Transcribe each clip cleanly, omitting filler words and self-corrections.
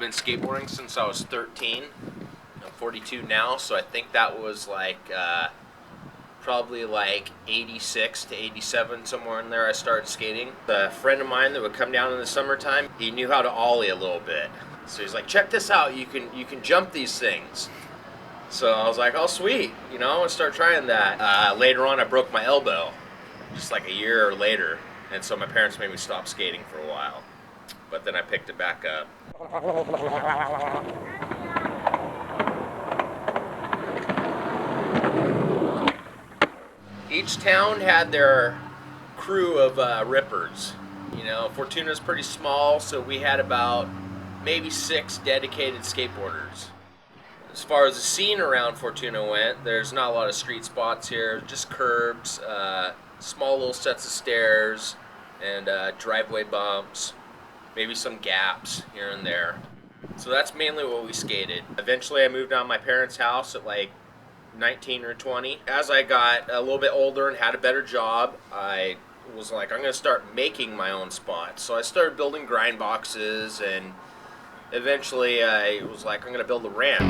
been skateboarding since I was 13. I'm 42 now, so I think that was like probably like 86 to 87, somewhere in there I started skating. A friend of mine that would come down in the summertime, he knew how to ollie a little bit. So he's like, check this out, you can jump these things. So I was like, oh sweet, you know, I'll start trying that. Later on I broke my elbow, just like a year later, and so my parents made me stop skating for a while. But then I picked it back up. Each town had their crew of rippers. You know, Fortuna's pretty small, so we had about maybe 6 dedicated skateboarders. As far as the scene around Fortuna went, there's not a lot of street spots here, just curbs, small little sets of stairs, and driveway bumps, maybe some gaps here and there. So that's mainly what we skated. Eventually I moved out of my parents' house at like 19 or 20. As I got a little bit older and had a better job, I was like, I'm going to start making my own spots. So I started building grind boxes, and eventually I was like, I'm going to build a ramp.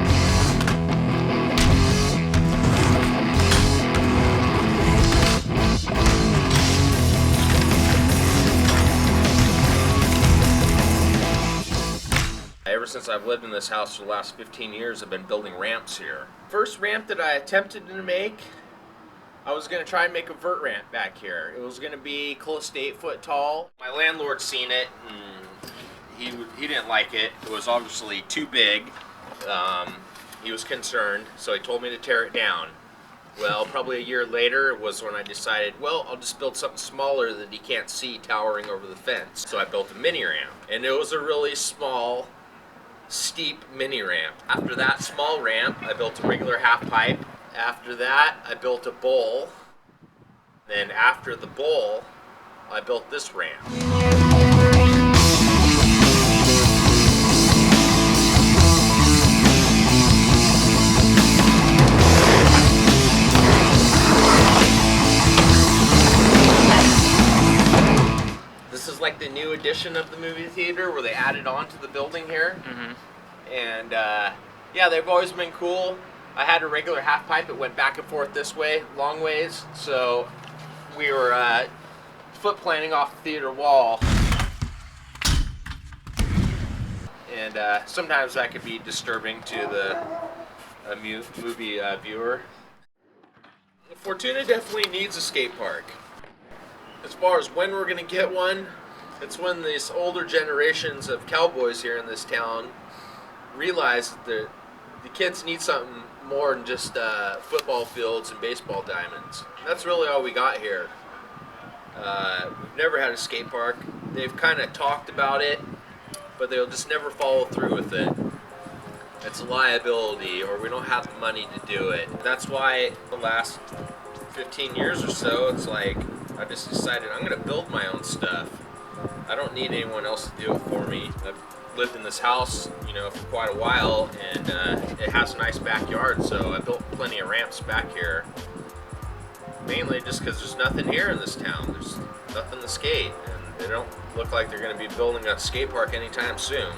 Ever since I've lived in this house for the last 15 years, I've been building ramps here. First ramp that I attempted to make, I was going to try and make a vert ramp back here. It was going to be close to 8 foot tall. My landlord seen it, and he didn't like it. It was obviously too big. He was concerned, so he told me to tear it down. Well, probably a year later was when I decided, well, I'll just build something smaller that he can't see towering over the fence. So I built a mini ramp, and it was a really small, steep mini ramp. After that small ramp, I built a regular half pipe. After that, I built a bowl. Then after the bowl, I built this ramp. This is like the new edition of the movie theater where they added on to the building here. And yeah, they've always been cool. I had a regular half pipe. It went back and forth this way, long ways. So we were foot planting off the theater wall. And sometimes that could be disturbing to the movie viewer. Fortuna definitely needs a skate park. As far as when we're going to get one, it's when these older generations of cowboys here in this town realize that the kids need something more than just football fields and baseball diamonds. And that's really all we got here. We've never had a skate park. They've kind of talked about it, but they'll just never follow through with it. It's a liability, or we don't have the money to do it. That's why the last 15 years or so, it's like I just decided I'm going to build my own stuff. I don't need anyone else to do it for me. I've lived in this house, you know, for quite a while, and it has a nice backyard, so I built plenty of ramps back here. Mainly just because there's nothing here in this town. There's nothing to skate, and they don't look like they're going to be building a skate park anytime soon.